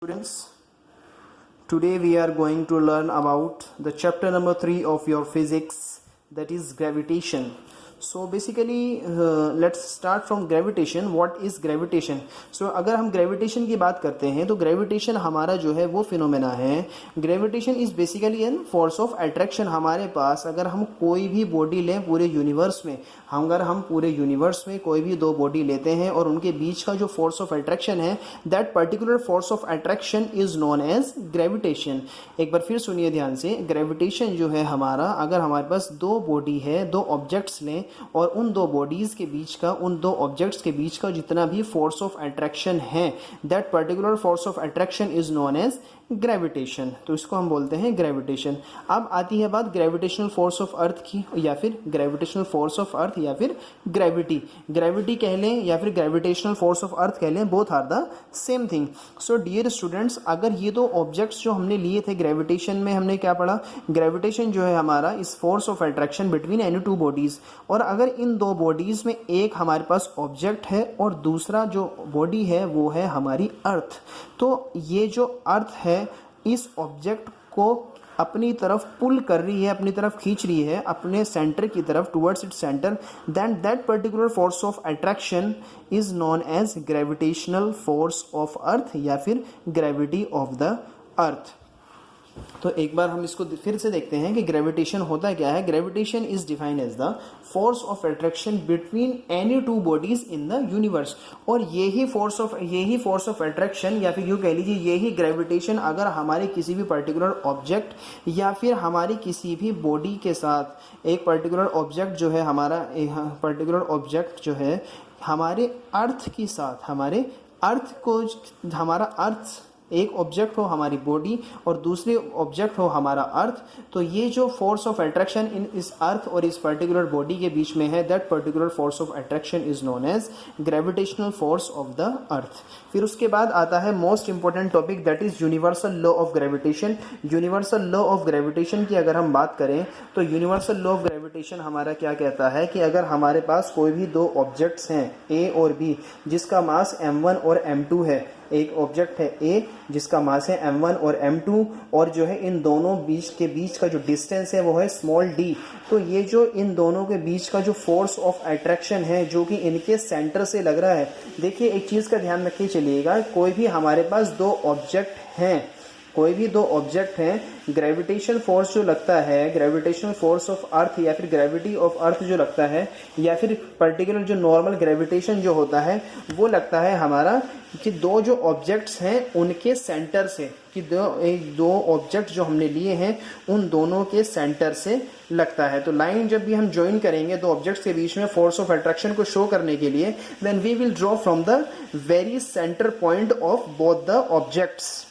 students, today we are going to learn about the chapter number 3 of your physics, that is gravitation. So basically let's start from gravitation. What is gravitation? So अगर हम gravitation की बात करते हैं तो gravitation हमारा जो है वो फिनोमेना है. Gravitation is basically an force of attraction. हमारे पास अगर हम कोई भी बॉडी लें पूरे यूनिवर्स में, अगर हम पूरे यूनिवर्स में कोई भी दो बॉडी लेते हैं और उनके बीच का जो फोर्स ऑफ अट्रैक्शन है, that particular force of attraction is known as gravitation. एक बार फिर सुनिए ध्यान से. ग्रेविटेशन जो है हमारा, अगर हमारे पास दो बॉडी है, दो ऑब्जेक्ट्स लें और उन दो बॉडीज के बीच का, उन दो ऑब्जेक्ट्स के बीच का जितना भी फोर्स ऑफ अट्रैक्शन है, that particular force of attraction is known as gravitation. तो इसको हम बोलते हैं ग्रेविटेशन. अब आती है बात ग्रेविटेशनल फोर्स ऑफ अर्थ की, या फिर ग्रेविटेशनल फोर्स ऑफ अर्थ, या फिर ग्रेविटी कह लें या फिर ग्रेविटेशनल फोर्स ऑफ अर्थ कह लें, both are the same thing. So dear students, अगर ये दो ऑब्जेक्ट्स जो हमने लिए थे ग्रेविटेशन में, हमने क्या पढ़ा? ग्रेविटेशन जो है हमारा इस force of attraction between any two bodies. और अगर इन दो बॉडीज में एक हमारे पास ऑब्जेक्ट है और दूसरा जो बॉडी है वो है हमारी अर्थ, तो ये जो अर्थ है इस ऑब्जेक्ट को अपनी तरफ पुल कर रही है, अपनी तरफ खींच रही है, अपने सेंटर की तरफ, towards its centre, then that particular force of attraction is known as gravitational force of earth, या फिर ग्रेविटी ऑफ द अर्थ. तो एक बार हम इसको फिर से देखते हैं कि ग्रेविटेशन होता क्या है. Gravitation is defined as the force of attraction between any two bodies in the universe. और यही फोर्स ऑफ अट्रैक्शन, या फिर यूँ कह लीजिए यही ग्रेविटेशन, अगर हमारे किसी भी पर्टिकुलर ऑब्जेक्ट या फिर हमारी किसी भी बॉडी के साथ, एक पर्टिकुलर ऑब्जेक्ट जो है हमारा, पर्टिकुलर ऑब्जेक्ट जो है हमारे अर्थ के साथ, हमारे अर्थ को, हमारा अर्थ एक ऑब्जेक्ट हो हमारी बॉडी और दूसरे ऑब्जेक्ट हो हमारा अर्थ, तो ये जो फोर्स ऑफ अट्रैक्शन इन इस अर्थ और इस पर्टिकुलर बॉडी के बीच में है, that particular force of attraction is known as gravitational force of the earth. फिर उसके बाद आता है most important topic, that is universal law of gravitation. Universal law of gravitation की अगर हम बात करें तो यूनिवर्सल लॉ ऑफ ग्रेविटेशन हमारा क्या कहता है कि अगर हमारे पास कोई भी दो ऑब्जेक्ट्स हैं ए और बी, जिसका मास m1 और m2 है, एक ऑब्जेक्ट है ए जिसका मास है m1 और m2, और जो है इन दोनों बीच का जो डिस्टेंस है वो है स्मॉल d, तो ये जो इन दोनों के बीच का जो फोर्स ऑफ अट्रैक्शन है जो कि इनके सेंटर से लग रहा है. देखिए एक चीज़ का ध्यान रखिए चलिएगा, कोई भी हमारे पास दो ऑब्जेक्ट हैं, कोई भी दो ऑब्जेक्ट हैं, ग्रेविटेशन फोर्स जो लगता है, ग्रेविटेशनल फोर्स ऑफ अर्थ या फिर ग्रेविटी ऑफ अर्थ जो लगता है, या फिर पर्टिकुलर जो नॉर्मल ग्रेविटेशन जो होता है वो लगता है हमारा कि दो जो ऑब्जेक्ट्स हैं उनके सेंटर से, कि दो ऑब्जेक्ट जो हमने लिए हैं उन दोनों के सेंटर से लगता है. तो लाइन जब भी हम ज्वाइन करेंगे दो ऑब्जेक्ट्स के बीच में फोर्स ऑफ अट्रैक्शन को शो करने के लिए, then we will draw from the very centre point of both the objects.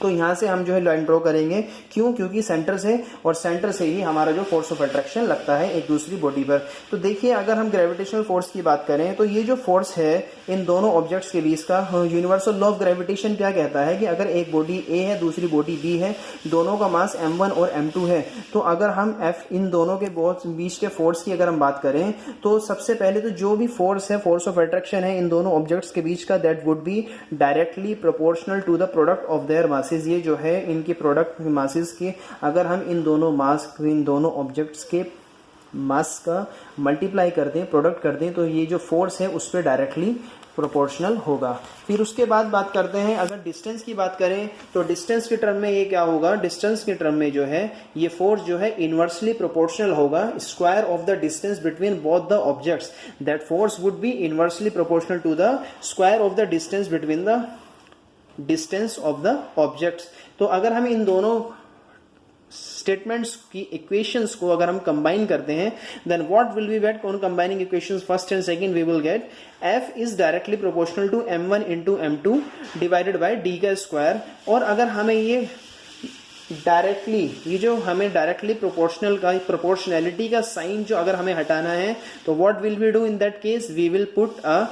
तो यहाँ से हम जो है लाइन ड्रॉ करेंगे. क्यों? क्योंकि सेंटर से, और सेंटर से ही हमारा जो फोर्स ऑफ अट्रैक्शन लगता है एक दूसरी बॉडी पर. तो देखिए अगर हम ग्रेविटेशनल फोर्स की बात करें तो ये जो फोर्स है इन दोनों ऑब्जेक्ट्स के बीच का, यूनिवर्सल लॉ ऑफ ग्रेविटेशन क्या कहता है कि अगर एक बॉडी ए है दूसरी बॉडी बी है, दोनों का मास m1 और m2 है, तो अगर हम इन दोनों के बीच के फोर्स की अगर हम बात करें तो सबसे पहले तो जो भी फोर्स है, फोर्स ऑफ अट्रैक्शन है इन दोनों ऑब्जेक्ट्स के बीच का, that would be directly proportional to the product of their masses. ये जो है इनकी प्रोडक्ट मासेस के, अगर हम इन दोनों ऑब्जेक्ट्स के मास का मल्टीप्लाई कर दें, प्रोडक्ट कर दें, तो ये जो फोर्स है उस पर डायरेक्टली प्रोपोर्शनल होगा. फिर उसके बाद बात करते हैं, अगर डिस्टेंस की बात करें तो डिस्टेंस के टर्म में ये क्या होगा? डिस्टेंस के टर्म में जो है ये फोर्स जो है इनवर्सली प्रोपोर्शनल होगा square of the distance between both the objects. That force would be inversely proportional to the square of the distance between the distance of the objects. तो अगर हम इन दोनों स्टेटमेंट्स की इक्वेशंस को अगर हम कंबाइन करते हैं, then what will be get on combining equations first and second, we will get f is directly proportional to m1 into m2 divided by d का स्क्वायर. और अगर हमें ये डायरेक्टली, ये जो हमें डायरेक्टली प्रोपोर्शनल का, प्रोपोर्शनैलिटी का साइन जो अगर हमें हटाना है, तो what will we do in that case? We will put a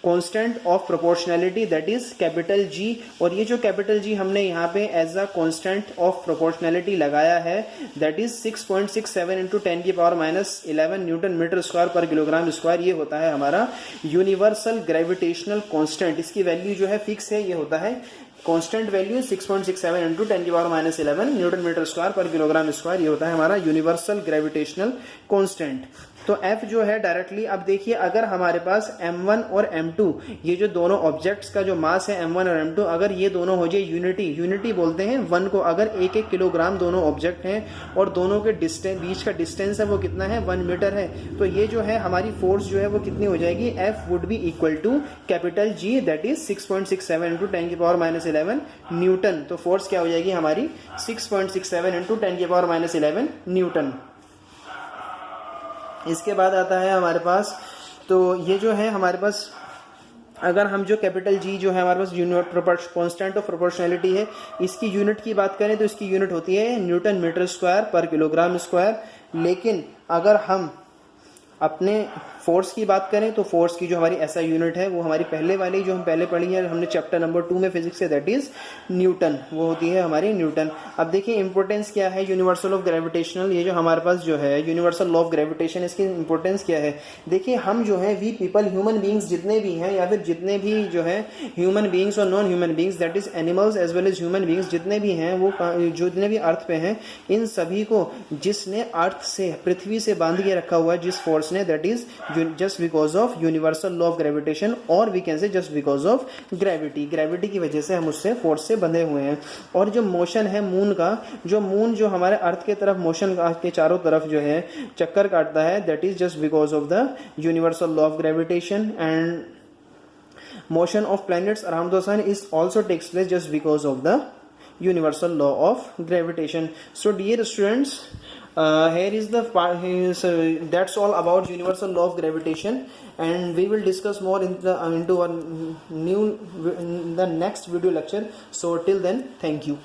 constant of proportionality that is capital G, और ये जो कैपिटल जी हमने यहाँ पे as a constant of proportionality लगाया है दैट इज 6.67 इंटू 10 की power minus 11 newton metre square पर किलोग्राम स्क्वायर। ये होता है हमारा यूनिवर्सल ग्रेविटेशनल कांस्टेंट। इसकी वैल्यू जो है फिक्स है, ये होता है कांस्टेंट वैल्यू 6.67 इंटू 10 की power minus 11 newton metre square पर किलोग्राम स्क्वायर। ये होता है हमारा यूनिवर्सल ग्रेविटेशनल कांस्टेंट। तो F जो है डायरेक्टली, अब देखिए अगर हमारे पास M1 और M2 ये जो दोनों ऑब्जेक्ट्स का जो मास है M1 और M2, अगर ये दोनों हो जाए यूनिटी बोलते हैं 1 को, अगर 1-1 किलोग्राम दोनों ऑब्जेक्ट हैं और दोनों के बीच का डिस्टेंस है वो कितना है 1 मीटर है, तो ये जो है हमारी फोर्स जो है वो कितनी हो जाएगी, F would be equal to capital G that is 6.67 into 10 की पावर माइनस 11 न्यूटन। तो फोर्स क्या हो जाएगी हमारी 6.67 इंटू 10 की पावर माइनस 11 न्यूटन। इसके बाद आता है हमारे पास, तो ये जो है हमारे पास अगर हम जो कैपिटल जी जो है हमारे पास यूनिट कांस्टेंट ऑफ प्रोपोर्शनैलिटी है, इसकी यूनिट की बात करें तो इसकी यूनिट होती है न्यूटन मीटर स्क्वायर पर किलोग्राम स्क्वायर। लेकिन अगर हम अपने फोर्स की बात करें तो फोर्स की जो हमारी ऐसा यूनिट है वो हमारी पहले वाली जो हम पहले पढ़ी है हमने चैप्टर नंबर 2 में फिजिक्स से, दैट इज न्यूटन, वो होती है हमारी न्यूटन। अब देखिए इंपॉर्टेंस क्या है यूनिवर्सल ऑफ ग्रेविटेशनल, ये जो हमारे पास जो है यूनिवर्सल लॉ ऑफ ग्रेविटेशन, इसकी इंपॉर्टेंस क्या है। देखिए हम जो है वी पीपल ह्यूमन बींग्स जितने भी हैं या फिर जितने भी जो है ह्यूमन बींग्स और non human beings that is animals as well as human beings जितने भी हैं वो जितने भी अर्थ पे हैं, इन सभी को जिसने अर्थ से पृथ्वी से बांध के रखा हुआ है जिस फोर्स ने, that is just because of universal law of gravitation और we can say just because of gravity की वजह से हम उससे फोर्स से बंधे हुए हैं। और जो मोशन है मून का, जो मून जो हमारे अर्थ के तरफ मोशन के चारों तरफ जो है चक्कर काटता है, that is just because of the universal law of gravitation, and motion of planets around the sun is also takes place just because of the universal law of gravitation. So dear students, here is the part, that's all about universal law of gravitation, and we will discuss more into our in the next video lecture. So till then, thank you.